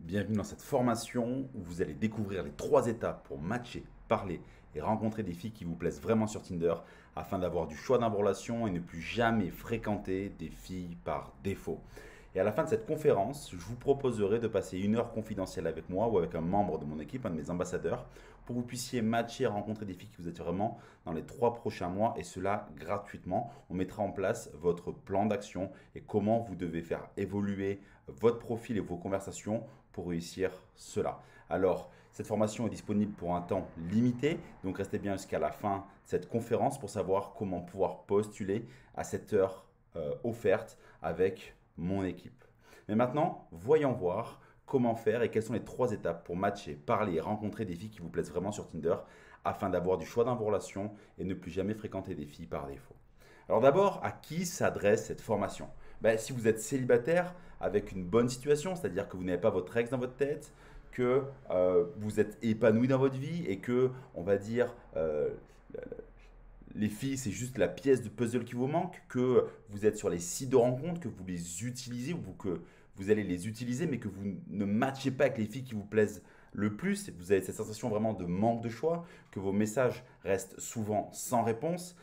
Bienvenue dans cette formation où vous allez découvrir les 3 étapes pour matcher, parler et rencontrer des filles qui vous plaisent vraiment sur Tinder afin d'avoir du choix dans vos relations et ne plus jamais fréquenter des filles par défaut. Et à la fin de cette conférence, je vous proposerai de passer 1 heure confidentielle avec moi ou avec un membre de mon équipe, un de mes ambassadeurs, pour que vous puissiez matcher et rencontrer des filles qui vous attirent vraiment dans les 3 prochains mois et cela gratuitement. On mettra en place votre plan d'action et comment vous devez faire évoluer votre profil et vos conversations pour réussir cela. Alors, cette formation est disponible pour un temps limité, donc restez bien jusqu'à la fin de cette conférence pour savoir comment pouvoir postuler à cette heure offerte avec mon équipe. Mais maintenant, voyons voir comment faire et quelles sont les 3 étapes pour matcher, parler et rencontrer des filles qui vous plaisent vraiment sur Tinder afin d'avoir du choix dans vos relations et ne plus jamais fréquenter des filles par défaut. Alors d'abord, à qui s'adresse cette formation? Si vous êtes célibataire avec une bonne situation, c'est-à-dire que vous n'avez pas votre ex dans votre tête, que vous êtes épanoui dans votre vie et que, on va dire, les filles, c'est juste la pièce de puzzle qui vous manque, que vous êtes sur les sites de rencontres, que vous les utilisez ou que vous allez les utiliser, mais que vous ne matchez pas avec les filles qui vous plaisent le plus. Vous avez cette sensation vraiment de manque de choix, que vos messages restent souvent sans réponse.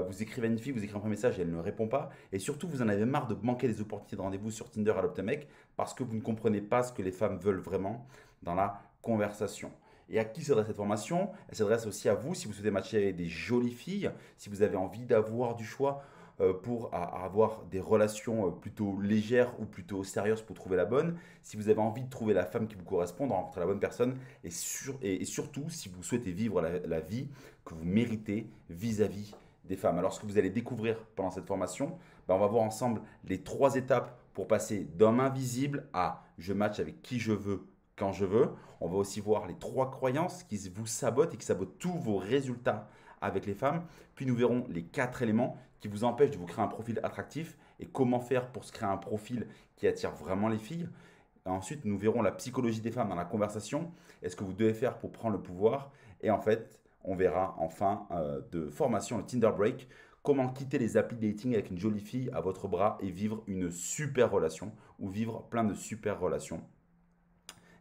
Vous écrivez à une fille, vous écrivez un premier message et elle ne répond pas. Et surtout, vous en avez marre de manquer des opportunités de rendez-vous sur Tinder à l'Optamec parce que vous ne comprenez pas ce que les femmes veulent vraiment dans la conversation. Et à qui s'adresse cette formation? Elle s'adresse aussi à vous si vous souhaitez matcher avec des jolies filles, si vous avez envie d'avoir du choix pour avoir des relations plutôt légères ou plutôt sérieuses pour trouver la bonne, si vous avez envie de trouver la femme qui vous correspond, de rencontrer la bonne personne, et surtout si vous souhaitez vivre la vie que vous méritez vis-à-vis des femmes. Alors ce que vous allez découvrir pendant cette formation, on va voir ensemble les 3 étapes pour passer d'homme invisible à je match avec qui je veux quand je veux. On va aussi voir les 3 croyances qui vous sabotent et qui sabotent tous vos résultats avec les femmes. Puis nous verrons les 4 éléments qui vous empêchent de vous créer un profil attractif et comment faire pour se créer un profil qui attire vraiment les filles. Et ensuite, nous verrons la psychologie des femmes dans la conversation et ce que vous devez faire pour prendre le pouvoir. Et en fait, on verra en fin de formation le Tinder Break, comment quitter les applis de dating avec une jolie fille à votre bras et vivre une super relation ou vivre plein de super relations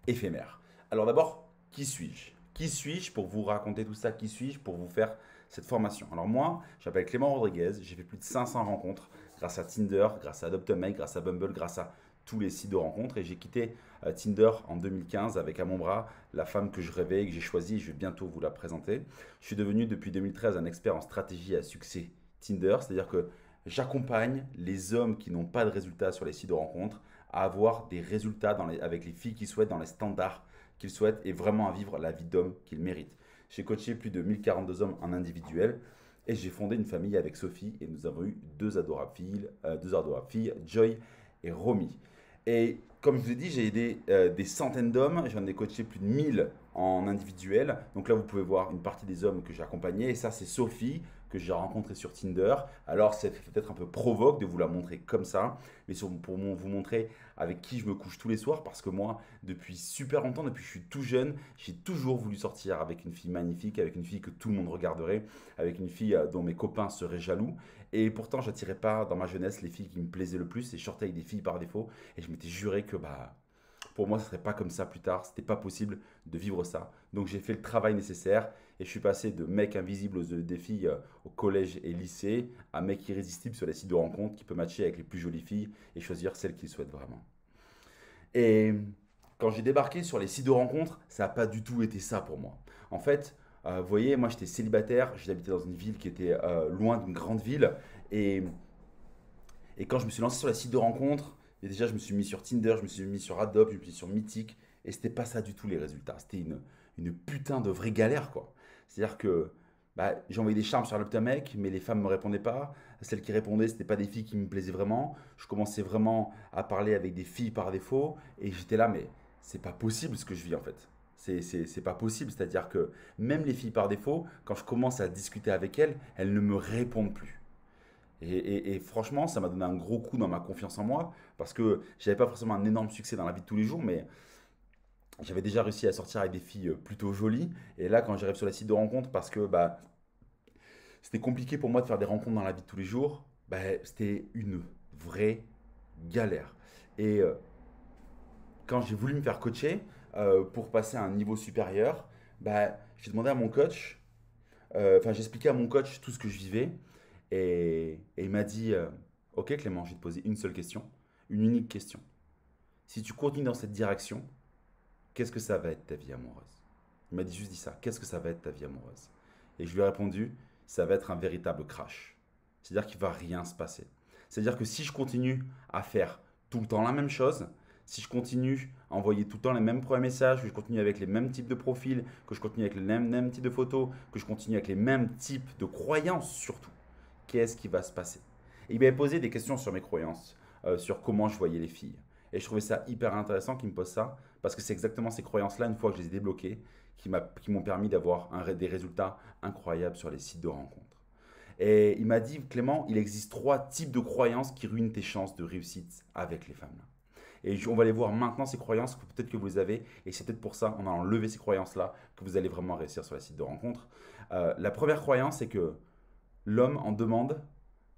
éphémère. Alors d'abord, qui suis-je? Qui suis-je pour vous raconter tout ça? Qui suis-je pour vous faire cette formation? Alors moi, je m'appelle Clément Rodriguez, j'ai fait plus de 500 rencontres grâce à Tinder, grâce à Adopt-A-Mate, grâce à Bumble, grâce à tous les sites de rencontres et j'ai quitté Tinder en 2015 avec à mon bras la femme que je rêvais et que j'ai choisie et je vais bientôt vous la présenter. Je suis devenu depuis 2013 un expert en stratégie à succès Tinder, c'est-à-dire que j'accompagne les hommes qui n'ont pas de résultats sur les sites de rencontres à avoir des résultats avec les filles qu'ils souhaitent, dans les standards qu'ils souhaitent et vraiment à vivre la vie d'homme qu'ils méritent. J'ai coaché plus de 1042 hommes en individuel et j'ai fondé une famille avec Sophie et nous avons eu 2 adorables filles, Joy et Romy. Et comme je vous ai dit, j'ai aidé des centaines d'hommes, j'en ai coaché plus de 1000 en individuel. Donc là, vous pouvez voir une partie des hommes que j'ai accompagnés. Et ça, c'est Sophie que j'ai rencontrée sur Tinder. Alors, c'est peut-être un peu provoque de vous la montrer comme ça, mais pour vous montrer avec qui je me couche tous les soirs. Parce que moi, depuis super longtemps, depuis que je suis tout jeune, j'ai toujours voulu sortir avec une fille magnifique, avec une fille que tout le monde regarderait, avec une fille dont mes copains seraient jaloux. Et pourtant, j'attirais pas dans ma jeunesse les filles qui me plaisaient le plus et je sortais avec des filles par défaut. Et je m'étais juré que pour moi, ce serait pas comme ça plus tard. C'était pas possible de vivre ça. Donc j'ai fait le travail nécessaire et je suis passé de mec invisible aux yeux des filles au collège et lycée à mec irrésistible sur les sites de rencontres qui peut matcher avec les plus jolies filles et choisir celle qu'il souhaite vraiment. Et quand j'ai débarqué sur les sites de rencontres, ça n'a pas du tout été ça pour moi. En fait, vous voyez, moi j'étais célibataire, j'habitais dans une ville qui était loin d'une grande ville et quand je me suis lancé sur les sites de rencontres, et déjà je me suis mis sur Tinder, je me suis mis sur Adopt, je me suis mis sur Mythic, et c'était pas ça du tout les résultats. C'était une putain de vraie galère quoi. C'est-à-dire que j'ai envoyé des charmes sur l'Optamec, mais les femmes ne me répondaient pas. Celles qui répondaient, c'était pas des filles qui me plaisaient vraiment. Je commençais vraiment à parler avec des filles par défaut, et j'étais là, mais c'est pas possible ce que je vis en fait. C'est pas possible, c'est-à-dire que même les filles par défaut, quand je commence à discuter avec elles, elles ne me répondent plus. Et franchement, ça m'a donné un gros coup dans ma confiance en moi parce que j'avais pas forcément un énorme succès dans la vie de tous les jours, mais j'avais déjà réussi à sortir avec des filles plutôt jolies. Et là, quand j'arrive sur les sites de rencontres, parce que c'était compliqué pour moi de faire des rencontres dans la vie de tous les jours, c'était une vraie galère. Et quand j'ai voulu me faire coacher pour passer à un niveau supérieur, bah, j'ai demandé à mon coach, enfin j'ai expliqué à mon coach tout ce que je vivais et il m'a dit, ok Clément, je vais te poser une seule question, une unique question. Si tu continues dans cette direction, qu'est-ce que ça va être ta vie amoureuse? Il m'a juste dit ça, qu'est-ce que ça va être ta vie amoureuse? Et je lui ai répondu, ça va être un véritable crash. C'est-à-dire qu'il ne va rien se passer. C'est-à-dire que si je continue à faire tout le temps la même chose, si je continue à envoyer tout le temps les mêmes premiers messages, que je continue avec les mêmes types de profils, que je continue avec les mêmes types de photos, que je continue avec les mêmes types de croyances surtout, qu'est-ce qui va se passer? Et il m'avait posé des questions sur mes croyances, sur comment je voyais les filles. Et je trouvais ça hyper intéressant qu'il me pose ça, parce que c'est exactement ces croyances-là, une fois que je les ai débloquées, qui m'ont permis d'avoir des résultats incroyables sur les sites de rencontres. Et il m'a dit, Clément, il existe 3 types de croyances qui ruinent tes chances de réussite avec les femmes. Et on va aller voir maintenant ces croyances, peut-être que vous les avez, et c'est peut-être pour ça, en allant lever ces croyances-là, que vous allez vraiment réussir sur les sites de rencontres. La première croyance, c'est que l'homme en demande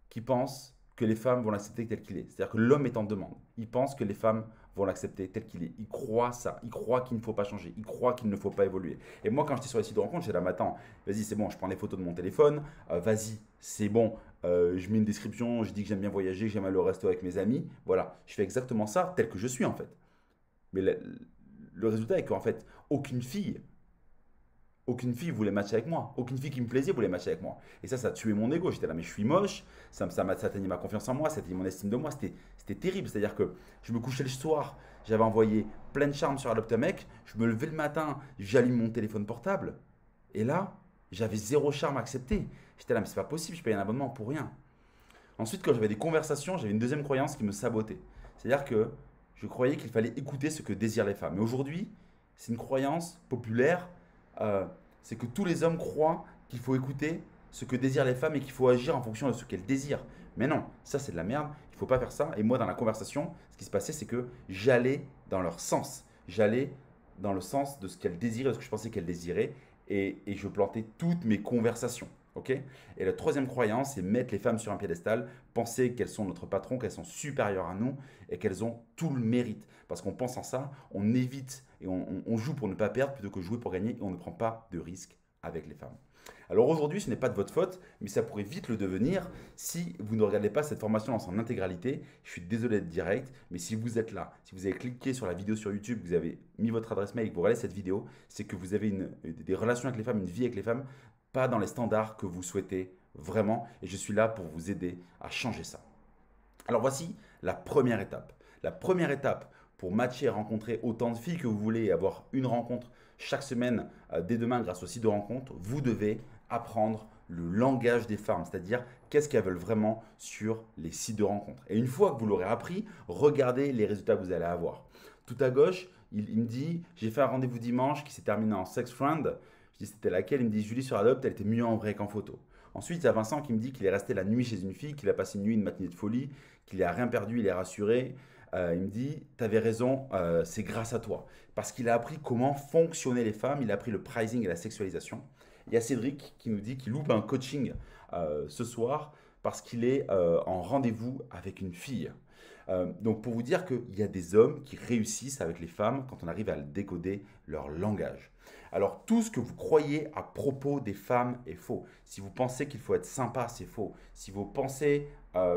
qui pense que les femmes vont l'accepter tel qu'il est. C'est-à-dire que l'homme est en demande. Il pense que les femmes vont l'accepter tel qu'il est. Il croit ça. Il croit qu'il ne faut pas changer. Il croit qu'il ne faut pas évoluer. Et moi, quand j'étais sur les sites de rencontres, j'étais là, attends, vas-y, c'est bon, je prends les photos de mon téléphone. Vas-y, c'est bon. Je mets une description, je dis que j'aime bien voyager, que j'aime aller au resto avec mes amis. Voilà, je fais exactement ça tel que je suis en fait. Mais le résultat est qu'en fait, aucune fille voulait matcher avec moi. Aucune fille qui me plaisait voulait matcher avec moi. Et ça a tué mon ego. J'étais là, mais je suis moche. Ça m'a atteigné ma confiance en moi, ça a atteigné mon estime de moi. C'était terrible. C'est-à-dire que je me couchais le soir, j'avais envoyé plein de charme sur Adopt a Mec. Je me levais le matin, j'allume mon téléphone portable. Et là, j'avais zéro charme accepté. J'étais là, mais c'est pas possible, je paye un abonnement pour rien. Ensuite, quand j'avais des conversations, j'avais une deuxième croyance qui me sabotait. C'est-à-dire que je croyais qu'il fallait écouter ce que désirent les femmes. Mais aujourd'hui, c'est une croyance populaire, euh, c'est que tous les hommes croient qu'il faut écouter ce que désirent les femmes et qu'il faut agir en fonction de ce qu'elles désirent. Mais non, ça c'est de la merde, il ne faut pas faire ça. Et moi, dans la conversation, ce qui se passait, c'est que j'allais dans leur sens. J'allais dans le sens de ce qu'elles désiraient, de ce que je pensais qu'elles désiraient, et je plantais toutes mes conversations. Ok. Et la troisième croyance, c'est mettre les femmes sur un piédestal, penser qu'elles sont notre patron, qu'elles sont supérieures à nous et qu'elles ont tout le mérite. Parce qu'en pensant ça, on évite et on joue pour ne pas perdre plutôt que jouer pour gagner et on ne prend pas de risques avec les femmes. Alors aujourd'hui, ce n'est pas de votre faute, mais ça pourrait vite le devenir si vous ne regardez pas cette formation dans son intégralité. Je suis désolé d'être direct, mais si vous êtes là, si vous avez cliqué sur la vidéo sur YouTube, vous avez mis votre adresse mail et que vous regardez cette vidéo, c'est que vous avez des relations avec les femmes, une vie avec les femmes, pas dans les standards que vous souhaitez vraiment. Et je suis là pour vous aider à changer ça. Alors voici la première étape. La première étape pour matcher et rencontrer autant de filles que vous voulez et avoir une rencontre chaque semaine dès demain grâce au site de rencontre, vous devez apprendre le langage des femmes, c'est-à-dire qu'est-ce qu'elles veulent vraiment sur les sites de rencontre. Et une fois que vous l'aurez appris, regardez les résultats que vous allez avoir. Tout à gauche, il me dit, j'ai fait un rendez-vous dimanche qui s'est terminé en sex friend. Je dis c'était laquelle? Il me dit Julie sur Adopt, elle était mieux en vrai qu'en photo. Ensuite, il y a Vincent qui me dit qu'il est resté la nuit chez une fille, qu'il a passé une nuit, une matinée de folie, qu'il n'a rien perdu, il est rassuré. Il me dit, tu avais raison, c'est grâce à toi. Parce qu'il a appris comment fonctionnaient les femmes, il a appris le pricing et la sexualisation. Il y a Cédric qui nous dit qu'il loupe un coaching ce soir parce qu'il est en rendez-vous avec une fille. Donc pour vous dire qu'il y a des hommes qui réussissent avec les femmes quand on arrive à décoder leur langage. Alors tout ce que vous croyez à propos des femmes est faux. Si vous pensez qu'il faut être sympa, c'est faux. Si vous pensez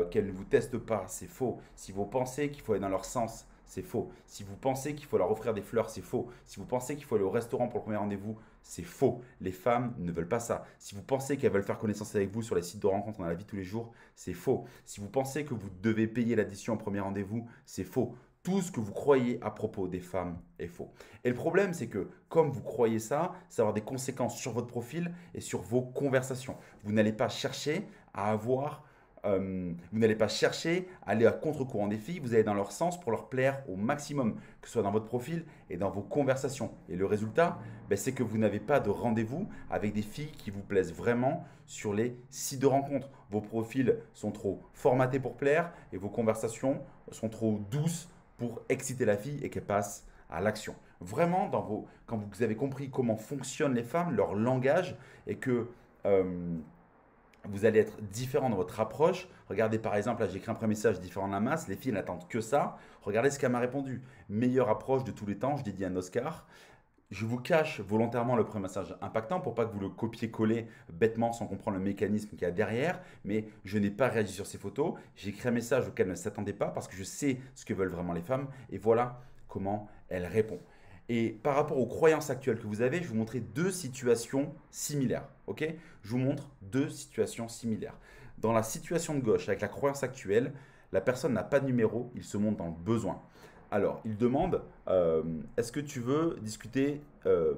qu'elles ne vous testent pas, c'est faux. Si vous pensez qu'il faut aller dans leur sens, c'est faux. Si vous pensez qu'il faut leur offrir des fleurs, c'est faux. Si vous pensez qu'il faut aller au restaurant pour le premier rendez-vous, c'est faux. Les femmes ne veulent pas ça. Si vous pensez qu'elles veulent faire connaissance avec vous sur les sites de rencontres dans la vie de tous les jours, c'est faux. Si vous pensez que vous devez payer l'addition au premier rendez-vous, c'est faux. Tout ce que vous croyez à propos des femmes est faux. Et le problème, c'est que comme vous croyez ça, ça va avoir des conséquences sur votre profil et sur vos conversations. Vous n'allez pas chercher à avoir vous n'allez pas chercher à aller à contre-courant des filles, vous allez dans leur sens pour leur plaire au maximum, que ce soit dans votre profil et dans vos conversations. Et le résultat, ben, c'est que vous n'avez pas de rendez-vous avec des filles qui vous plaisent vraiment sur les sites de rencontres. Vos profils sont trop formatés pour plaire et vos conversations sont trop douces pour exciter la fille et qu'elle passe à l'action. Vraiment, quand vous avez compris comment fonctionnent les femmes, leur langage, et que vous allez être différent dans votre approche. Regardez par exemple, là j'ai écrit un premier message différent de la masse, les filles n'attendent que ça. Regardez ce qu'elle m'a répondu. Meilleure approche de tous les temps, je dédie un Oscar. Je vous cache volontairement le premier message impactant pour pas que vous le copiez-collez bêtement sans comprendre le mécanisme qu'il y a derrière. Mais je n'ai pas réagi sur ces photos. J'ai écrit un message auquel elle ne s'attendait pas parce que je sais ce que veulent vraiment les femmes. Et voilà comment elle répond. Et par rapport aux croyances actuelles que vous avez, je vais vous montrer deux situations similaires. Ok? Je vous montre deux situations similaires. Dans la situation de gauche, avec la croyance actuelle, la personne n'a pas de numéro, il se montre dans le besoin. Alors, il demande est-ce que tu veux discuter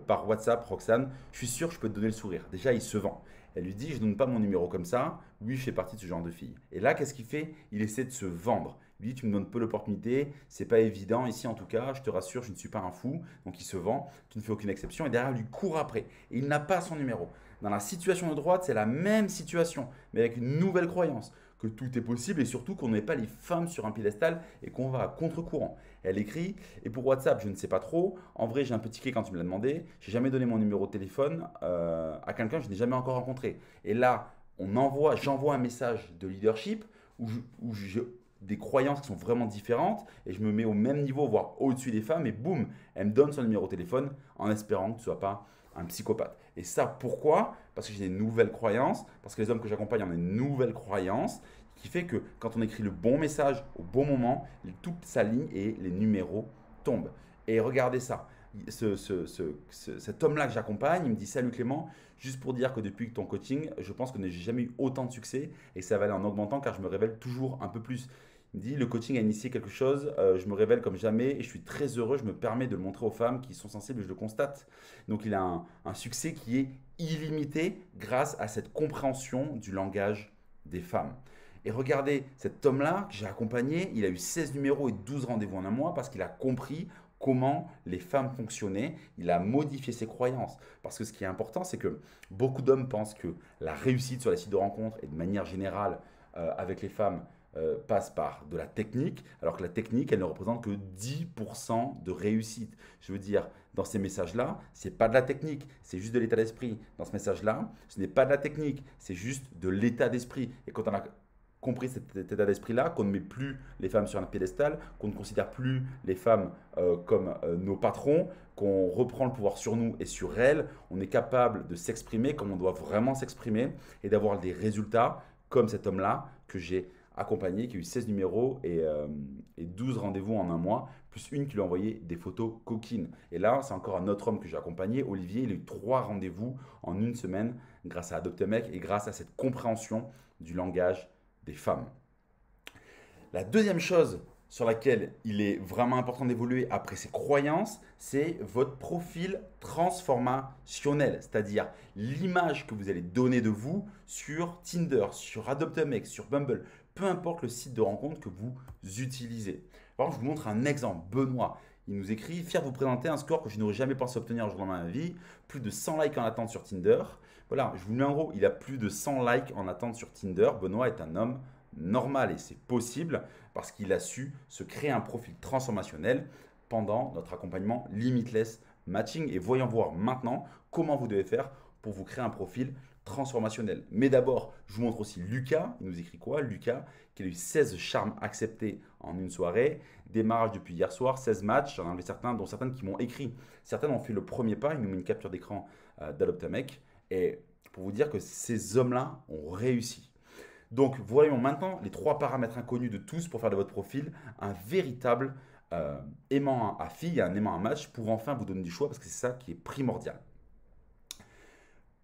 par WhatsApp, Roxane? Je suis sûr que je peux te donner le sourire. Déjà, il se vend. Elle lui dit je ne donne pas mon numéro comme ça. Oui, je fais partie de ce genre de fille. Et là, qu'est-ce qu'il fait? Il essaie de se vendre. Il lui dit tu me donnes peu l'opportunité, c'est pas évident ici en tout cas, je te rassure, je ne suis pas un fou. Donc il se vend, tu ne fais aucune exception et derrière il lui court après. Et il n'a pas son numéro. Dans la situation de droite, c'est la même situation, mais avec une nouvelle croyance que tout est possible et surtout qu'on ne met pas les femmes sur un piédestal et qu'on va à contre-courant. Elle écrit et pour WhatsApp, je ne sais pas trop. En vrai, j'ai un petit ticket quand tu me l'as demandé. J'ai jamais donné mon numéro de téléphone à quelqu'un que je n'ai jamais encore rencontré. Et là, j'envoie un message de leadership où j'ai des croyances qui sont vraiment différentes et je me mets au même niveau, voire au-dessus des femmes et boum, elle me donne son numéro de téléphone en espérant que tu ne sois pas un psychopathe. Et ça, pourquoi? Parce que j'ai des nouvelles croyances, parce que les hommes que j'accompagne ont une nouvelle croyance qui fait que quand on écrit le bon message au bon moment, tout s'aligne et les numéros tombent. Et regardez ça. Cet homme-là que j'accompagne, il me dit salut Clément, juste pour dire que depuis ton coaching, je pense que j'ai jamais eu autant de succès et ça va aller en augmentant car je me révèle toujours un peu plus. Il me dit le coaching a initié quelque chose, je me révèle comme jamais et je suis très heureux, je me permets de le montrer aux femmes qui sont sensibles et je le constate. Donc il a un succès qui est illimité grâce à cette compréhension du langage des femmes. Et regardez, cet homme-là que j'ai accompagné, il a eu 16 numéros et 12 rendez-vous en un mois parce qu'il a compris comment les femmes fonctionnaient, il a modifié ses croyances. Parce que ce qui est important, c'est que beaucoup d'hommes pensent que la réussite sur les sites de rencontres et de manière générale avec les femmes passe par de la technique, alors que la technique, elle ne représente que 10% de réussite. Je veux dire, dans ces messages-là, ce n'est pas de la technique, c'est juste de l'état d'esprit. Dans ce message-là, ce n'est pas de la technique, c'est juste de l'état d'esprit. Et quand on a compris cet état d'esprit-là, qu'on ne met plus les femmes sur un piédestal, qu'on ne considère plus les femmes comme nos patrons, qu'on reprend le pouvoir sur nous et sur elles, on est capable de s'exprimer comme on doit vraiment s'exprimer et d'avoir des résultats comme cet homme-là que j'ai accompagné, qui a eu 16 numéros et 12 rendez-vous en un mois, plus une qui lui a envoyé des photos coquines. Et là, c'est encore un autre homme que j'ai accompagné, Olivier, il a eu 3 rendez-vous en une semaine grâce à Adopte un mec et grâce à cette compréhension du langage des femmes. La deuxième chose sur laquelle il est vraiment important d'évoluer après ses croyances, c'est votre profil transformationnel, c'est-à-dire l'image que vous allez donner de vous sur Tinder, sur Adopte un mec, sur Bumble, peu importe le site de rencontre que vous utilisez. Par exemple, je vous montre un exemple. Benoît, il nous écrit fier de vous présenter un score que je n'aurais jamais pensé obtenir un jour dans ma vie, plus de 100 likes en attente sur Tinder. Voilà, je vous mets en gros, il a plus de 100 likes en attente sur Tinder. Benoît est un homme normal et c'est possible parce qu'il a su se créer un profil transformationnel pendant notre accompagnement Limitless Matching. Et voyons voir maintenant comment vous devez faire pour vous créer un profil transformationnel. Mais d'abord, je vous montre aussi Lucas. Il nous écrit quoi? Lucas, qui a eu 16 charmes acceptés en une soirée. Démarrage depuis hier soir, 16 matchs. J'en ai enlevé certains, dont certaines qui m'ont écrit. Certaines ont fait le premier pas. Il nous met une capture d'écran d'Adopte un mec. Et pour vous dire que ces hommes-là ont réussi. Donc, voyons maintenant les 3 paramètres inconnus de tous pour faire de votre profil un véritable aimant à fille, un aimant à match pour enfin vous donner du choix parce que c'est ça qui est primordial.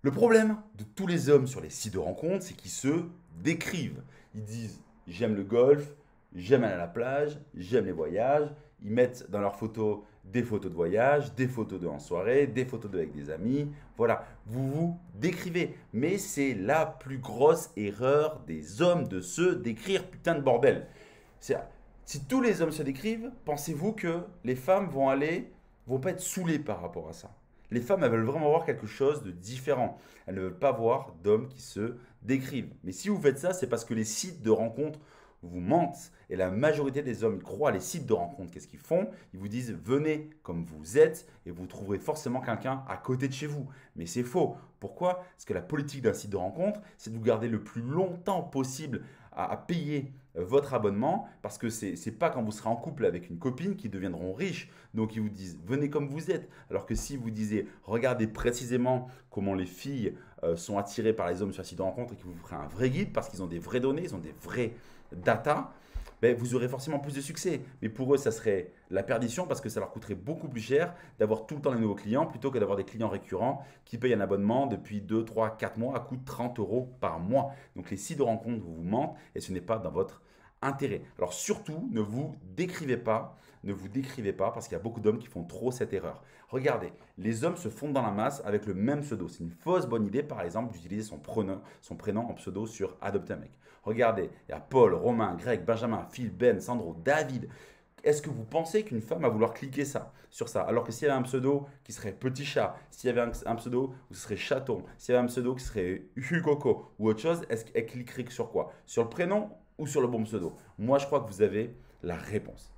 Le problème de tous les hommes sur les sites de rencontres, c'est qu'ils se décrivent. Ils disent j'aime le golf, j'aime aller à la plage, j'aime les voyages. Ils mettent dans leurs photos des photos de voyage, des photos d'eux en soirée, des photos d'eux avec des amis. Voilà, vous vous décrivez. Mais c'est la plus grosse erreur des hommes de se décrire, putain de bordel. Si tous les hommes se décrivent, pensez-vous que les femmes vont pas être saoulées par rapport à ça? Les femmes, elles veulent vraiment voir quelque chose de différent. Elles ne veulent pas voir d'hommes qui se décrivent. Mais si vous faites ça, c'est parce que les sites de rencontres vous mentent. Et la majorité des hommes croient à les sites de rencontres. Qu'est-ce qu'ils font? Ils vous disent venez comme vous êtes et vous trouverez forcément quelqu'un à côté de chez vous. Mais c'est faux. Pourquoi? Parce que la politique d'un site de rencontre, c'est de vous garder le plus longtemps possible à payer votre abonnement parce que c'est pas quand vous serez en couple avec une copine qu'ils deviendront riches. Donc ils vous disent venez comme vous êtes. Alors que si vous disiez regardez précisément comment les filles sont attirées par les hommes sur un site de rencontre et qu'ils vous ferez un vrai guide parce qu'ils ont des vraies données, ils ont des vraies data, ben, vous aurez forcément plus de succès. Mais pour eux, ça serait la perdition parce que ça leur coûterait beaucoup plus cher d'avoir tout le temps les nouveaux clients plutôt que d'avoir des clients récurrents qui payent un abonnement depuis 2, 3, 4 mois à coût de 30 euros par mois. Donc les sites de rencontres vous mentent et ce n'est pas dans votre intérêt. Alors surtout, ne vous décrivez pas, parce qu'il y a beaucoup d'hommes qui font trop cette erreur. Regardez, les hommes se fondent dans la masse avec le même pseudo. C'est une fausse bonne idée, par exemple, d'utiliser son prénom en pseudo sur Adopte un mec. Regardez, il y a Paul, Romain, Greg, Benjamin, Phil, Ben, Sandro, David. Est-ce que vous pensez qu'une femme va vouloir cliquer sur ça? Alors que s'il y avait un pseudo qui serait Petit Chat, s'il y avait un pseudo où ce serait Chaton, s'il y avait un pseudo qui serait Hugoco ou autre chose, est-ce qu'elle cliquerait sur quoi? Sur le prénom ou sur le bon pseudo? Moi, je crois que vous avez la réponse.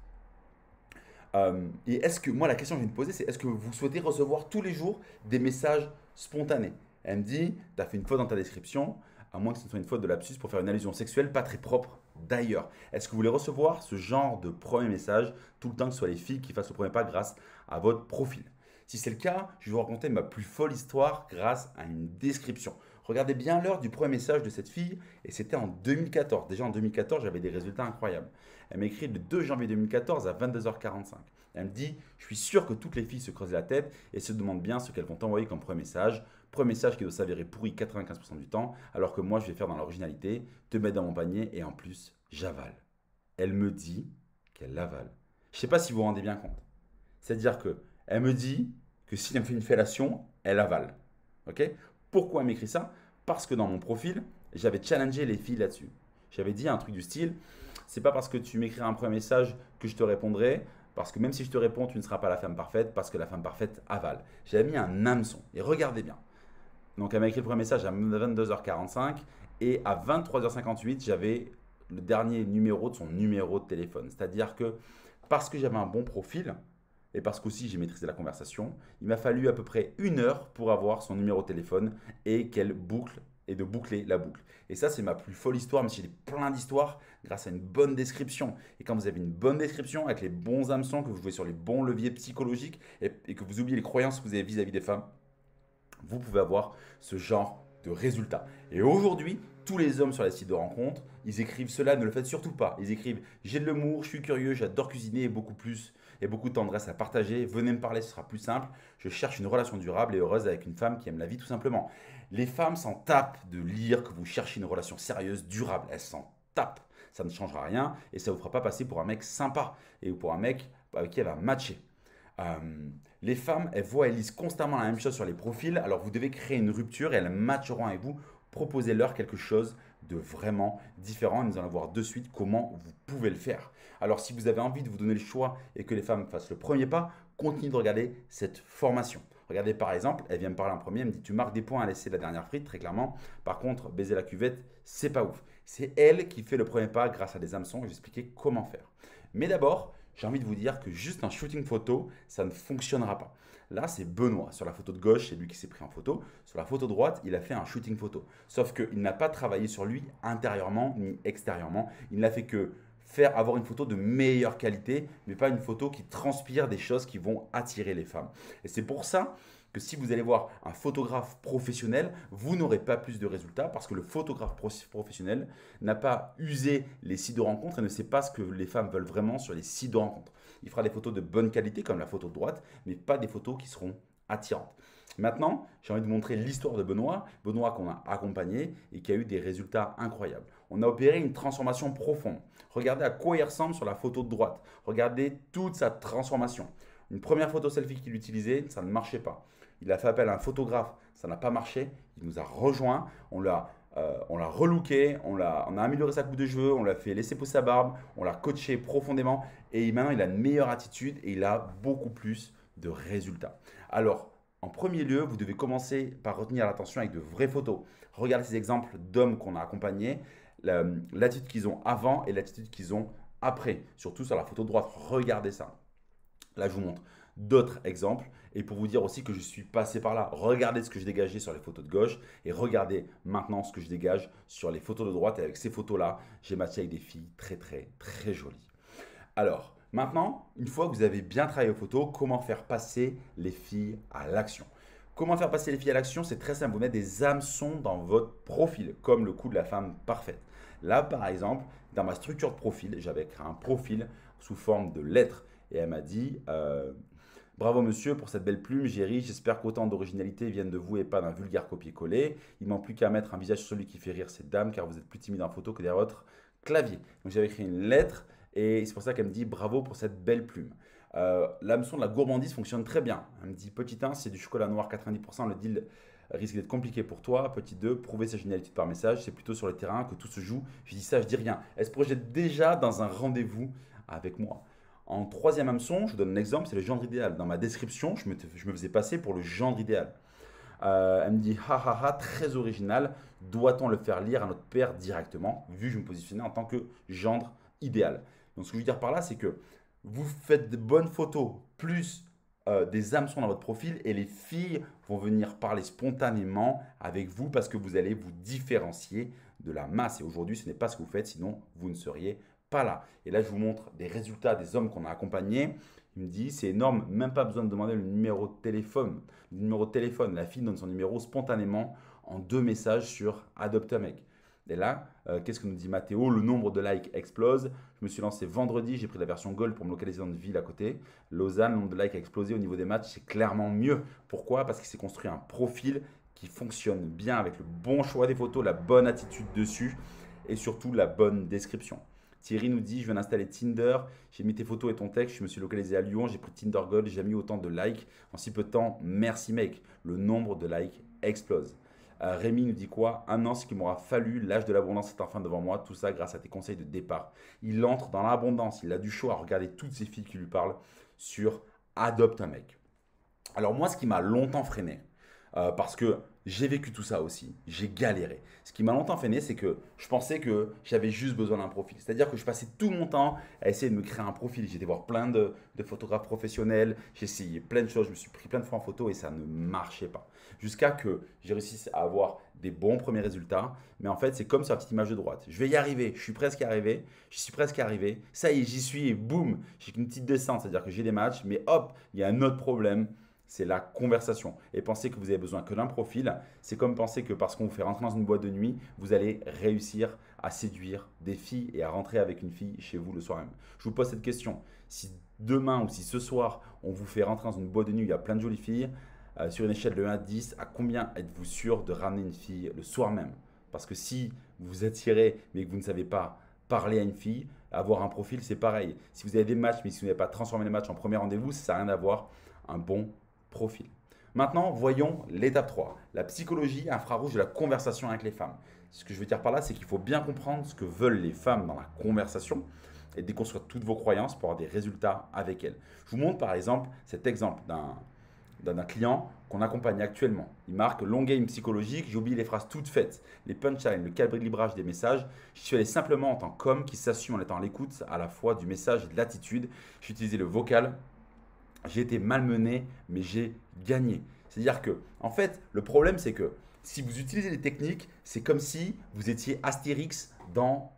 Et est-ce que, moi, la question que je vais me poser, c'est est-ce que vous souhaitez recevoir tous les jours des messages spontanés? Elle me dit, tu as fait une faute dans ta description, à moins que ce soit une faute de lapsus pour faire une allusion sexuelle, pas très propre d'ailleurs. Est-ce que vous voulez recevoir ce genre de premier message tout le temps que ce soit les filles qui fassent le premier pas grâce à votre profil? Si c'est le cas, je vais vous raconter ma plus folle histoire grâce à une description. Regardez bien l'heure du premier message de cette fille et c'était en 2014. Déjà en 2014, j'avais des résultats incroyables. Elle m'a écrit le 2 janvier 2014 à 22h45. Elle me dit, je suis sûr que toutes les filles se creusent la tête et se demandent bien ce qu'elles vont t'envoyer comme premier message. Premier message qui doit s'avérer pourri 95% du temps, alors que moi je vais faire dans l'originalité, te mettre dans mon panier et en plus, j'avale. Elle me dit qu'elle avale. Je ne sais pas si vous vous rendez bien compte. C'est-à-dire que elle me dit que si elle me fait une fellation, elle avale. Ok? Pourquoi elle m'écrit ça? Parce que dans mon profil, j'avais challengé les filles là-dessus. J'avais dit un truc du style, c'est pas parce que tu m'écris un premier message que je te répondrai, parce que même si je te réponds, tu ne seras pas la femme parfaite, parce que la femme parfaite avale. J'avais mis un hameçon. Et regardez bien. Donc elle m'a écrit le premier message à 22h45 et à 23h58, j'avais le dernier numéro de son numéro de téléphone. C'est-à-dire que parce que j'avais un bon profil, et parce qu'aussi j'ai maîtrisé la conversation, il m'a fallu à peu près 1 heure pour avoir son numéro de téléphone et qu'elle boucle et de boucler la boucle. Et ça, c'est ma plus folle histoire, mais j'ai plein d'histoires grâce à une bonne description. Et quand vous avez une bonne description avec les bons hameçons, que vous jouez sur les bons leviers psychologiques et que vous oubliez les croyances que vous avez vis-à-vis des femmes, vous pouvez avoir ce genre de résultats. Et aujourd'hui, tous les hommes sur les sites de rencontres, ils écrivent cela, ne le faites surtout pas. Ils écrivent j'ai de l'humour, je suis curieux, j'adore cuisiner et beaucoup plus et beaucoup de tendresse à partager. Venez me parler, ce sera plus simple. Je cherche une relation durable et heureuse avec une femme qui aime la vie tout simplement. Les femmes s'en tapent de lire que vous cherchez une relation sérieuse, durable. Elles s'en tapent. Ça ne changera rien et ça ne vous fera pas passer pour un mec sympa et pour un mec avec qui elle va matcher. Les femmes, elles lisent constamment la même chose sur les profils, alors vous devez créer une rupture et elles matcheront avec vous. Proposez-leur quelque chose de vraiment différent. Nous allons voir de suite comment vous pouvez le faire. Alors si vous avez envie de vous donner le choix et que les femmes fassent le premier pas, continuez de regarder cette formation. Regardez par exemple, elle vient me parler en premier, elle me dit tu marques des points à laisser la dernière frite, très clairement. Par contre, baiser la cuvette, c'est pas ouf. C'est elle qui fait le premier pas grâce à des hameçons et je vais expliquer comment faire. Mais d'abord, j'ai envie de vous dire que juste un shooting photo, ça ne fonctionnera pas. Là, c'est Benoît. Sur la photo de gauche, c'est lui qui s'est pris en photo. Sur la photo de droite, il a fait un shooting photo. Sauf qu'il n'a pas travaillé sur lui intérieurement ni extérieurement. Il n'a fait que avoir une photo de meilleure qualité, mais pas une photo qui transpire des choses qui vont attirer les femmes. Et c'est pour ça que si vous allez voir un photographe professionnel, vous n'aurez pas plus de résultats parce que le photographe professionnel n'a pas usé les sites de rencontres et ne sait pas ce que les femmes veulent vraiment sur les sites de rencontres. Il fera des photos de bonne qualité comme la photo de droite, mais pas des photos qui seront attirantes. Maintenant, j'ai envie de vous montrer l'histoire de Benoît, Benoît qu'on a accompagné et qui a eu des résultats incroyables. On a opéré une transformation profonde. Regardez à quoi il ressemble sur la photo de droite. Regardez toute sa transformation. Une première photo selfie qu'il utilisait, ça ne marchait pas. Il a fait appel à un photographe, ça n'a pas marché. Il nous a rejoint, on l'a relooké, on a amélioré sa coupe de cheveux, on l'a fait laisser pousser sa barbe, on l'a coaché profondément et maintenant il a une meilleure attitude et il a beaucoup plus de résultats. Alors, en premier lieu, vous devez commencer par retenir l'attention avec de vraies photos. Regardez ces exemples d'hommes qu'on a accompagnés. l'attitude qu'ils ont avant et l'attitude qu'ils ont après. Surtout sur la photo de droite, regardez ça. Là, je vous montre d'autres exemples. Et pour vous dire aussi que je suis passé par là, regardez ce que je dégageais sur les photos de gauche et regardez maintenant ce que je dégage sur les photos de droite. Et avec ces photos-là, j'ai matché avec des filles très, très, très jolies. Alors, maintenant, une fois que vous avez bien travaillé aux photos, comment faire passer les filles à l'action? Comment faire passer les filles à l'action? C'est très simple. Vous mettez des hameçons dans votre profil, comme le coup de la femme parfaite. Là, par exemple, dans ma structure de profil, j'avais créé un profil sous forme de lettres. Et elle m'a dit bravo monsieur pour cette belle plume, j'ai ri, j'espère qu'autant d'originalité viennent de vous et pas d'un vulgaire copier-coller. Il manque plus qu'à mettre un visage sur celui qui fait rire cette dame, car vous êtes plus timide en photo que derrière votre clavier. Donc j'avais écrit une lettre et c'est pour ça qu'elle me dit bravo pour cette belle plume. L'hameçon de la gourmandise fonctionne très bien. Elle me dit petit 1, c'est du chocolat noir 90%, le deal risque d'être compliqué pour toi. Petit 2, prouver sa génialité par message, c'est plutôt sur le terrain que tout se joue. Je dis ça, je dis rien. Elle se projette déjà dans un rendez-vous avec moi. En troisième hameçon, je vous donne un exemple, c'est le gendre idéal. Dans ma description, je me faisais passer pour le gendre idéal. Elle me dit ha ha ha, très original. Doit-on le faire lire à notre père directement, vu que je me positionnais en tant que gendre idéal. Donc ce que je veux dire par là, c'est que vous faites de bonnes photos plus des hameçons dans votre profil et les filles vont venir parler spontanément avec vous parce que vous allez vous différencier de la masse. Et aujourd'hui, ce n'est pas ce que vous faites, sinon vous ne seriez pas là. Et là, je vous montre des résultats des hommes qu'on a accompagnés. Il me dit, c'est énorme, même pas besoin de demander le numéro de téléphone. Le numéro de téléphone, la fille donne son numéro spontanément en 2 messages sur Adopte un mec. Et là, qu'est-ce que nous dit Mathéo? Le nombre de likes explose. Je me suis lancé vendredi, j'ai pris la version Gold pour me localiser dans une ville à côté. Lausanne, le nombre de likes a explosé au niveau des matchs, c'est clairement mieux. Pourquoi? Parce qu'il s'est construit un profil qui fonctionne bien avec le bon choix des photos, la bonne attitude dessus et surtout la bonne description. Thierry nous dit, je viens d'installer Tinder, j'ai mis tes photos et ton texte, je me suis localisé à Lyon, j'ai pris Tinder Gold, j'ai jamais eu autant de likes en si peu de temps. Merci mec, le nombre de likes explose. Rémi nous dit quoi? 1 an, ce qu'il m'aura fallu, l'âge de l'abondance est enfin devant moi, tout ça grâce à tes conseils de départ. Il entre dans l'abondance, il a du choix à regarder toutes ces filles qui lui parlent sur Adopte un mec. Alors moi, ce qui m'a longtemps freiné, parce que j'ai vécu tout ça aussi, j'ai galéré. Ce qui m'a longtemps freiné, c'est que je pensais que j'avais juste besoin d'un profil. C'est-à-dire que je passais tout mon temps à essayer de me créer un profil. J'ai été voir plein de photographes professionnels, j'ai essayé plein de choses, je me suis pris plein de fois en photo et ça ne marchait pas. Jusqu'à que j'ai réussi à avoir des bons premiers résultats. Mais en fait, c'est comme sur la petite image de droite. Je vais y arriver, je suis presque arrivé, je suis presque arrivé. Ça y est, j'y suis et boum, j'ai une petite descente. C'est-à-dire que j'ai des matchs, mais hop, il y a un autre problème. C'est la conversation. Et penser que vous avez besoin que d'un profil, c'est comme penser que parce qu'on vous fait rentrer dans une boîte de nuit, vous allez réussir à séduire des filles et à rentrer avec une fille chez vous le soir même. Je vous pose cette question. Si demain ou si ce soir, on vous fait rentrer dans une boîte de nuit, il y a plein de jolies filles, sur une échelle de 1 à 10, à combien êtes-vous sûr de ramener une fille le soir même? Parce que si vous vous attirez mais que vous ne savez pas parler à une fille, avoir un profil, c'est pareil. Si vous avez des matchs mais si vous n'avez pas transformé les matchs en premier rendez-vous, ça n'a rien à voir. Un bon profil. Maintenant, voyons l'étape 3, la psychologie infrarouge de la conversation avec les femmes. Ce que je veux dire par là, c'est qu'il faut bien comprendre ce que veulent les femmes dans la conversation et déconstruire toutes vos croyances pour avoir des résultats avec elles. Je vous montre par exemple cet exemple d'un client qu'on accompagne actuellement. Il marque long game psychologique, j'ai oublié les phrases toutes faites, les punchlines, le calibrage des messages. Je suis allé simplement en tant qu'homme qui s'assume en étant à l'écoute à la fois du message et de l'attitude. J'ai utilisé le vocal. J'ai été malmené, mais j'ai gagné. C'est-à-dire que, en fait, le problème, c'est que si vous utilisez les techniques, c'est comme si vous étiez Astérix dans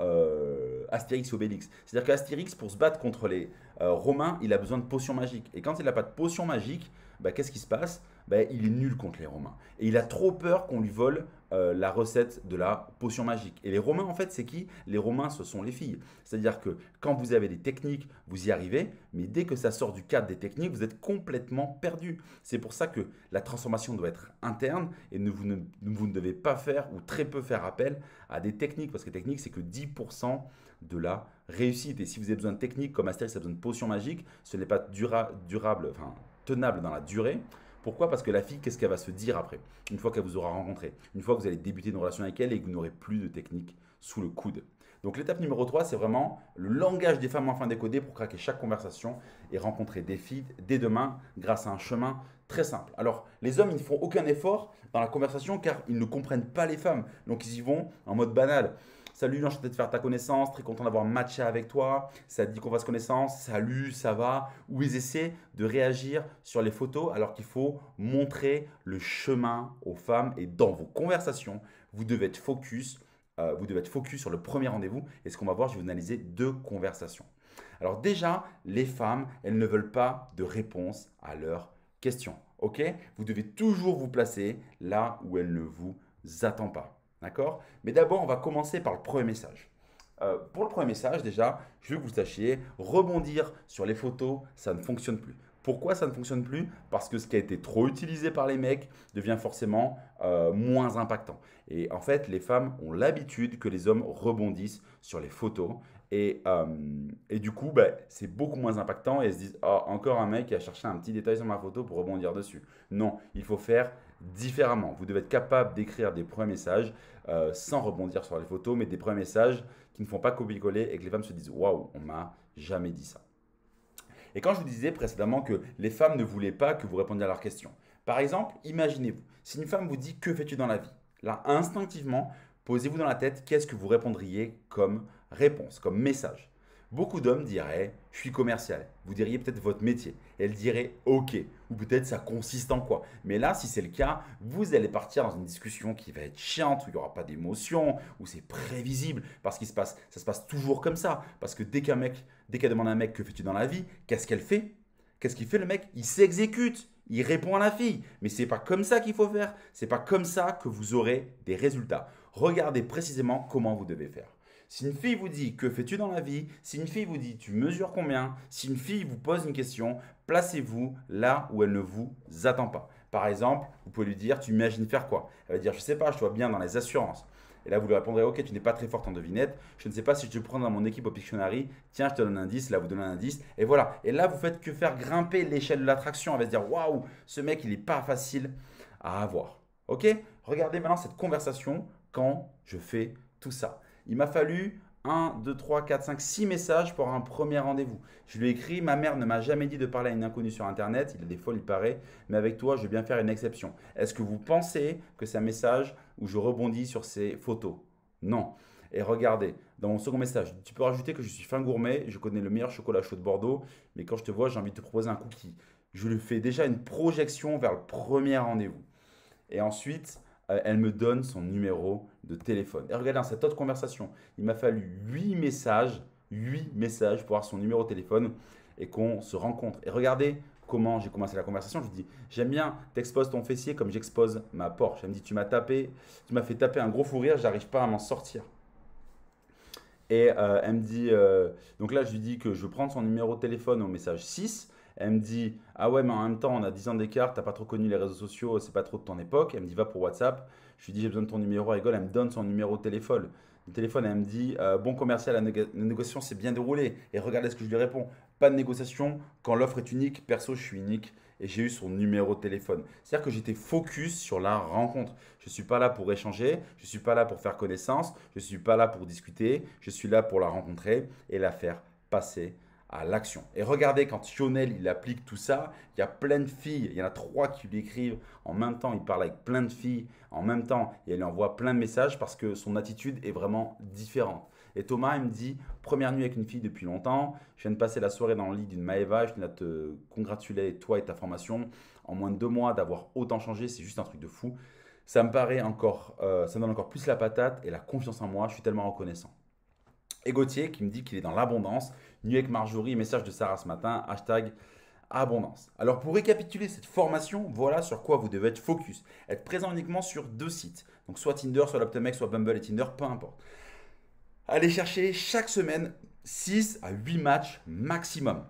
Astérix et Obélix. C'est-à-dire qu'Astérix, pour se battre contre les Romains, il a besoin de potions magiques. Et quand il n'a pas de potions magiques, bah, qu'est-ce qui se passe? Bah, il est nul contre les Romains. Et il a trop peur qu'on lui vole la recette de la potion magique. Et les Romains, en fait, c'est qui? Les Romains, ce sont les filles. C'est-à-dire que quand vous avez des techniques, vous y arrivez, mais dès que ça sort du cadre des techniques, vous êtes complètement perdu. C'est pour ça que la transformation doit être interne et vous ne devez pas faire ou très peu faire appel à des techniques, parce que les techniques, c'est que 10% de la réussite. Et si vous avez besoin de techniques comme Astérix a besoin de potions magiques, ce n'est pas durable, enfin tenable dans la durée. Pourquoi? Parce que la fille, qu'est-ce qu'elle va se dire après, une fois qu'elle vous aura rencontré, une fois que vous allez débuter une relation avec elle et que vous n'aurez plus de technique sous le coude. Donc l'étape numéro 3, c'est vraiment le langage des femmes enfin décodé pour craquer chaque conversation et rencontrer des filles dès demain grâce à un chemin très simple. Alors les hommes, ils ne font aucun effort dans la conversation car ils ne comprennent pas les femmes. Donc ils y vont en mode banal. Salut, enchanté de faire ta connaissance, très content d'avoir matché avec toi. Ça te dit qu'on fasse connaissance. Salut, ça va? Ou ils essaient de réagir sur les photos alors qu'il faut montrer le chemin aux femmes. Et dans vos conversations, vous devez être focus sur le premier rendez-vous. Et ce qu'on va voir, je vais vous analyser deux conversations. Alors déjà, les femmes, elles ne veulent pas de réponse à leurs questions. Ok? Vous devez toujours vous placer là où elles ne vous attendent pas. D'accord? Mais d'abord, on va commencer par le premier message. Pour le premier message, déjà, je veux que vous sachiez, rebondir sur les photos, ça ne fonctionne plus. Pourquoi ça ne fonctionne plus? Parce que ce qui a été trop utilisé par les mecs devient forcément moins impactant. Et en fait, les femmes ont l'habitude que les hommes rebondissent sur les photos. Et du coup, bah, c'est beaucoup moins impactant et elles se disent ah, encore un mec qui a cherché un petit détail sur ma photo pour rebondir dessus. Non, il faut faire différemment. Vous devez être capable d'écrire des premiers messages sans rebondir sur les photos, mais des premiers messages qui ne font pas copier-coller et que les femmes se disent waouh, on m'a jamais dit ça. Et quand je vous disais précédemment que les femmes ne voulaient pas que vous répondiez à leurs questions, par exemple, imaginez-vous, si une femme vous dit que fais-tu dans la vie? Là, instinctivement, posez-vous dans la tête qu'est-ce que vous répondriez comme réponse, comme message. Beaucoup d'hommes diraient je suis commercial. Vous diriez peut-être votre métier. Elle dirait ok. Ou peut-être ça consiste en quoi. Mais là, si c'est le cas, vous allez partir dans une discussion qui va être chiante, où il n'y aura pas d'émotion, où c'est prévisible. Parce ça se passe toujours comme ça. Parce que dès qu'elle demande à un mec que fais-tu dans la vie, qu'est-ce qu'elle fait? Qu'est-ce qu'il fait le mec? Il s'exécute. Il répond à la fille. Mais c'est pas comme ça qu'il faut faire. C'est pas comme ça que vous aurez des résultats. Regardez précisément comment vous devez faire. Si une fille vous dit que fais-tu dans la vie, si une fille vous dit tu mesures combien, si une fille vous pose une question, placez-vous là où elle ne vous attend pas. Par exemple, vous pouvez lui dire tu imagines faire quoi? Elle va dire je sais pas, je te vois bien dans les assurances. Et là, vous lui répondrez ok, tu n'es pas très forte en devinette, je ne sais pas si je te prends dans mon équipe au Pictionary, tiens, je te donne un indice, là, vous donnez un indice, et voilà. Et là, vous faites que faire grimper l'échelle de l'attraction. Elle va se dire waouh, ce mec, il n'est pas facile à avoir. Ok? Regardez maintenant cette conversation quand je fais tout ça. Il m'a fallu 1, 2, 3, 4, 5, 6 messages pour un premier rendez-vous. Je lui ai écrit, ma mère ne m'a jamais dit de parler à une inconnue sur Internet, il a des folles, il paraît, mais avec toi, je vais bien faire une exception. Est-ce que vous pensez que c'est un message où je rebondis sur ces photos? Non. Et regardez, dans mon second message, tu peux rajouter que je suis fin gourmet, je connais le meilleur chocolat chaud de Bordeaux, mais quand je te vois, j'ai envie de te proposer un cookie. Je lui fais déjà une projection vers le premier rendez-vous. Et ensuite, elle me donne son numéro de téléphone. Et regardez, dans cette autre conversation, il m'a fallu 8 messages pour avoir son numéro de téléphone et qu'on se rencontre. Et regardez comment j'ai commencé la conversation. Je lui dis, j'aime bien, t'exposes ton fessier comme j'expose ma Porsche. Elle me dit, tu m'as fait taper un gros fou rire, j'arrive pas à m'en sortir. Et elle me dit, donc là je lui dis que je veux prendre son numéro de téléphone au message 6. Elle me dit, ah ouais, mais en même temps, on a 10 ans d'écart, t'as pas trop connu les réseaux sociaux, c'est pas trop de ton époque. Elle me dit, va pour WhatsApp. Je lui dis, j'ai besoin de ton numéro, elle rigole, elle me donne son numéro de téléphone. Le téléphone, elle me dit, bon commercial, la négociation s'est bien déroulée. Et regardez ce que je lui réponds, pas de négociation, quand l'offre est unique, perso, je suis unique. Et j'ai eu son numéro de téléphone. C'est-à-dire que j'étais focus sur la rencontre. Je ne suis pas là pour échanger, je ne suis pas là pour faire connaissance, je ne suis pas là pour discuter, je suis là pour la rencontrer et la faire passer à l'action. Et regardez, quand Lionel il applique tout ça, il y a plein de filles, il y en a 3 qui lui écrivent en même temps, il parle avec plein de filles en même temps et elle lui envoie plein de messages parce que son attitude est vraiment différente. Et Thomas, il me dit, première nuit avec une fille depuis longtemps, je viens de passer la soirée dans le lit d'une Maëva, je viens de te congratuler, toi et ta formation, en moins de 2 mois d'avoir autant changé, c'est juste un truc de fou. Ça me paraît encore, ça me donne encore plus la patate et la confiance en moi, je suis tellement reconnaissant. Et Gauthier qui me dit qu'il est dans l'abondance. Nuit avec Marjorie, message de Sarah ce matin, hashtag abondance. Alors pour récapituler cette formation, voilà sur quoi vous devez être focus. Être présent uniquement sur 2 sites. Donc soit Tinder, soit Loptemex, soit Bumble et Tinder, peu importe. Allez chercher chaque semaine 6 à 8 matchs maximum.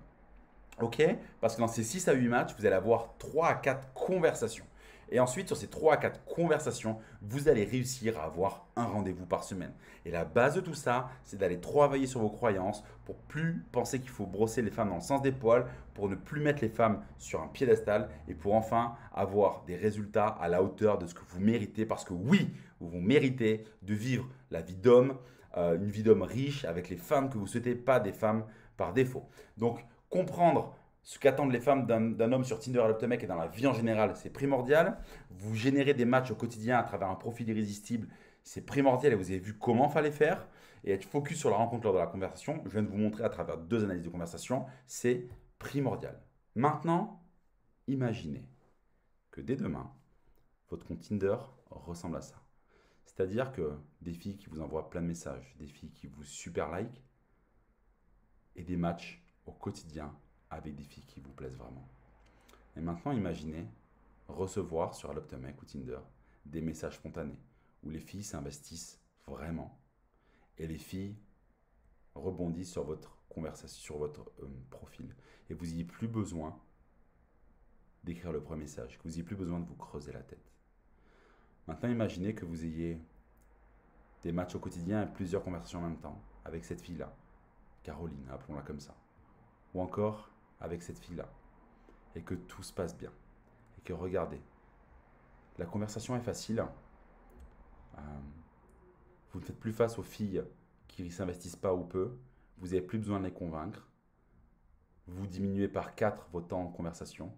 Ok? Parce que dans ces 6 à 8 matchs, vous allez avoir 3 à 4 conversations. Et ensuite, sur ces 3 à 4 conversations, vous allez réussir à avoir un rendez-vous par semaine. Et la base de tout ça, c'est d'aller travailler sur vos croyances pour plus penser qu'il faut brosser les femmes dans le sens des poils, pour ne plus mettre les femmes sur un piédestal et pour enfin avoir des résultats à la hauteur de ce que vous méritez. Parce que oui, vous méritez de vivre la vie d'homme, une vie d'homme riche avec les femmes que vous souhaitez, pas des femmes par défaut. Donc, comprendre ce qu'attendent les femmes d'un homme sur Tinder, Adopt a Mec et dans la vie en général, c'est primordial. Vous générez des matchs au quotidien à travers un profil irrésistible, C'est primordial et vous avez vu comment il fallait faire. Et être focus sur la rencontre lors de la conversation, je viens de vous montrer à travers 2 analyses de conversation, c'est primordial. Maintenant, imaginez que dès demain, votre compte Tinder ressemble à ça. C'est-à-dire que des filles qui vous envoient plein de messages, des filles qui vous super like et des matchs au quotidien avec des filles qui vous plaisent vraiment. Et maintenant, imaginez recevoir sur Alloptomec ou Tinder des messages spontanés où les filles s'investissent vraiment et les filles rebondissent sur votre conversation, sur votre profil et vous n'ayez plus besoin d'écrire le premier message, que vous n'ayez plus besoin de vous creuser la tête. Maintenant, imaginez que vous ayez des matchs au quotidien et plusieurs conversations en même temps avec cette fille-là, Caroline, appelons-la comme ça, ou encore avec cette fille-là, et que tout se passe bien, et que regardez, la conversation est facile, vous ne faites plus face aux filles qui ne s'investissent pas ou peu, vous n'avez plus besoin de les convaincre, vous diminuez par 4 vos temps de conversation,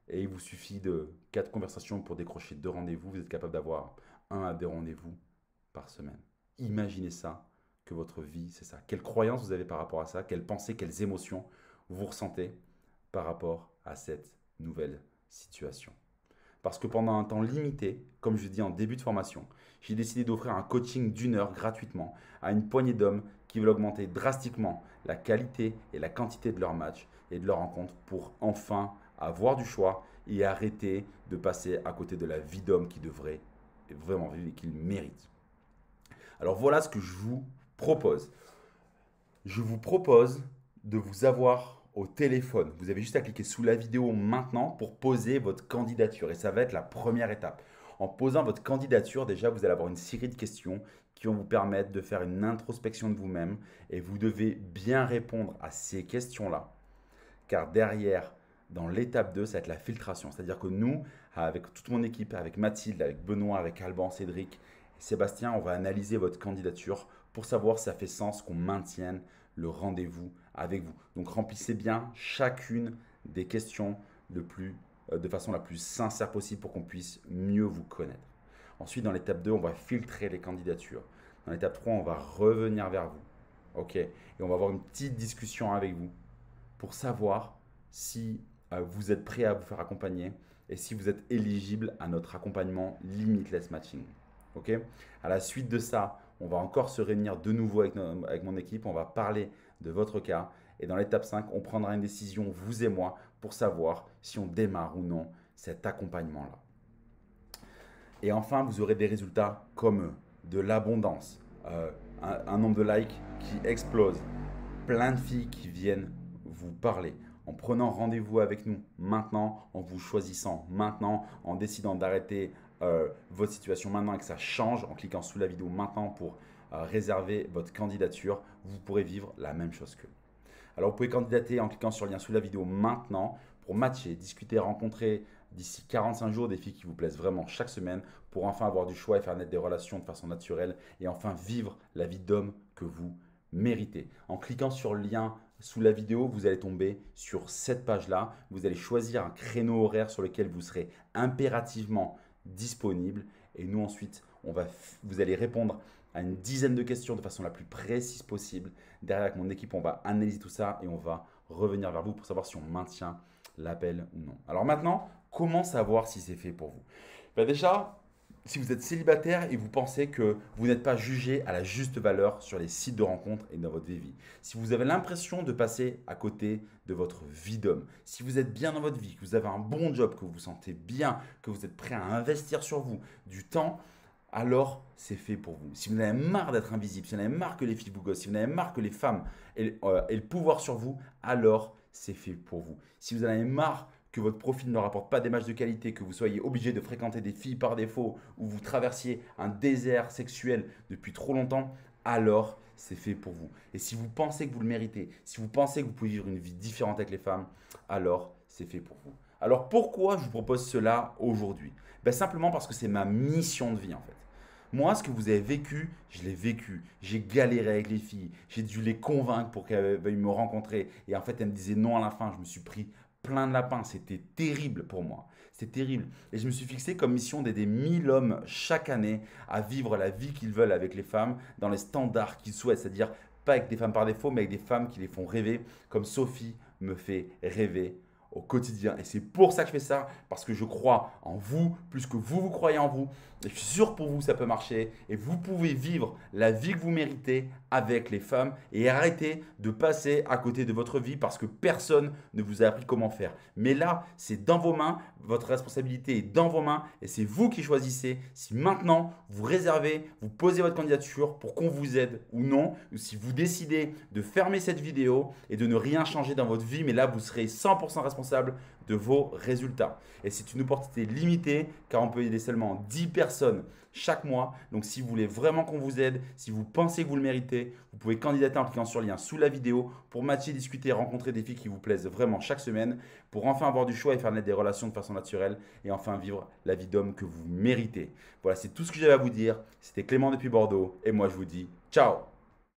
et il vous suffit de 4 conversations pour décrocher 2 rendez-vous, vous êtes capable d'avoir 1 à 2 rendez-vous par semaine. Imaginez ça, que votre vie, c'est ça. Quelles croyances vous avez par rapport à ça, quelles pensées, quelles émotions vous ressentez par rapport à cette nouvelle situation. Parce que pendant un temps limité, comme je dis en début de formation, j'ai décidé d'offrir un coaching d'1 heure gratuitement à une poignée d'hommes qui veulent augmenter drastiquement la qualité et la quantité de leurs matchs et de leurs rencontres pour enfin avoir du choix et arrêter de passer à côté de la vie d'homme qu'ils devraient vraiment vivre et qu'ils méritent. Alors voilà ce que je vous propose. Je vous propose de vous avoir au téléphone. Vous avez juste à cliquer sous la vidéo maintenant pour poser votre candidature. Et ça va être la première étape. En posant votre candidature, déjà, vous allez avoir une série de questions qui vont vous permettre de faire une introspection de vous-même. Et vous devez bien répondre à ces questions-là. Car derrière, dans l'étape 2, ça va être la filtration. C'est-à-dire que nous, avec toute mon équipe, avec Mathilde, avec Benoît, avec Alban, Cédric et Sébastien, on va analyser votre candidature pour savoir si ça fait sens qu'on maintienne le rendez-vous avec vous. Donc remplissez bien chacune des questions de façon la plus sincère possible pour qu'on puisse mieux vous connaître. Ensuite, dans l'étape 2, on va filtrer les candidatures. Dans l'étape 3, on va revenir vers vous. OK? Et on va avoir une petite discussion avec vous pour savoir si vous êtes prêt à vous faire accompagner et si vous êtes éligible à notre accompagnement Limitless Matching. OK? À la suite de ça, on va encore se réunir de nouveau avec mon équipe. On va parler de votre cas. Et dans l'étape 5, on prendra une décision, vous et moi, pour savoir si on démarre ou non cet accompagnement-là. Et enfin, vous aurez des résultats comme de l'abondance, un nombre de likes qui explose, plein de filles qui viennent vous parler, en prenant rendez-vous avec nous maintenant, en vous choisissant maintenant, en décidant d'arrêter votre situation maintenant et que ça change, en cliquant sous la vidéo maintenant pour réserver votre candidature, vous pourrez vivre la même chose qu'eux. Alors vous pouvez candidater en cliquant sur le lien sous la vidéo maintenant pour matcher, discuter, rencontrer d'ici 45 jours des filles qui vous plaisent vraiment chaque semaine pour enfin avoir du choix et faire naître des relations de façon naturelle et enfin vivre la vie d'homme que vous méritez. En cliquant sur le lien sous la vidéo, vous allez tomber sur cette page-là. Vous allez choisir un créneau horaire sur lequel vous serez impérativement disponible. Et nous ensuite, vous allez répondre à une dizaine de questions de façon la plus précise possible. Derrière, avec mon équipe, on va analyser tout ça et on va revenir vers vous pour savoir si on maintient l'appel ou non. Alors maintenant, comment savoir si c'est fait pour vous? Déjà, si vous êtes célibataire et vous pensez que vous n'êtes pas jugé à la juste valeur sur les sites de rencontres et dans votre vie, si vous avez l'impression de passer à côté de votre vie d'homme, si vous êtes bien dans votre vie, que vous avez un bon job, que vous vous sentez bien, que vous êtes prêt à investir sur vous du temps, alors c'est fait pour vous. Si vous en avez marre d'être invisible, si vous en avez marre que les filles vous gossent, si vous en avez marre que les femmes aient le pouvoir sur vous, alors c'est fait pour vous. Si vous en avez marre que votre profil ne rapporte pas des matchs de qualité, que vous soyez obligé de fréquenter des filles par défaut ou vous traversiez un désert sexuel depuis trop longtemps, alors c'est fait pour vous. Et si vous pensez que vous le méritez, si vous pensez que vous pouvez vivre une vie différente avec les femmes, alors c'est fait pour vous. Alors pourquoi je vous propose cela aujourd'hui? Simplement parce que c'est ma mission de vie en fait. Moi, ce que vous avez vécu, je l'ai vécu. J'ai galéré avec les filles. J'ai dû les convaincre pour qu'elles veuillent me rencontrer. Et en fait, elles me disaient non à la fin. Je me suis pris plein de lapins. C'était terrible pour moi. C'était terrible. Et je me suis fixé comme mission d'aider 1000 hommes chaque année à vivre la vie qu'ils veulent avec les femmes dans les standards qu'ils souhaitent. C'est-à-dire pas avec des femmes par défaut, mais avec des femmes qui les font rêver, comme Sophie me fait rêver au quotidien. Et c'est pour ça que je fais ça, parce que je crois en vous, plus que vous croyez en vous. Et je suis sûr pour vous, ça peut marcher. Et vous pouvez vivre la vie que vous méritez avec les femmes et arrêter de passer à côté de votre vie parce que personne ne vous a appris comment faire. Mais là, c'est dans vos mains, votre responsabilité est dans vos mains et c'est vous qui choisissez si maintenant vous réservez, vous posez votre candidature pour qu'on vous aide ou non, ou si vous décidez de fermer cette vidéo et de ne rien changer dans votre vie, mais là, vous serez 100% responsable de vos résultats. Et c'est une opportunité limitée car on peut aider seulement 10 personnes chaque mois. Donc si vous voulez vraiment qu'on vous aide, si vous pensez que vous le méritez, vous pouvez candidater en cliquant sur le lien sous la vidéo pour matcher, discuter et rencontrer des filles qui vous plaisent vraiment chaque semaine, pour enfin avoir du choix et faire naître des relations de façon naturelle et enfin vivre la vie d'homme que vous méritez. Voilà, c'est tout ce que j'avais à vous dire. C'était Clément depuis Bordeaux et moi je vous dis ciao.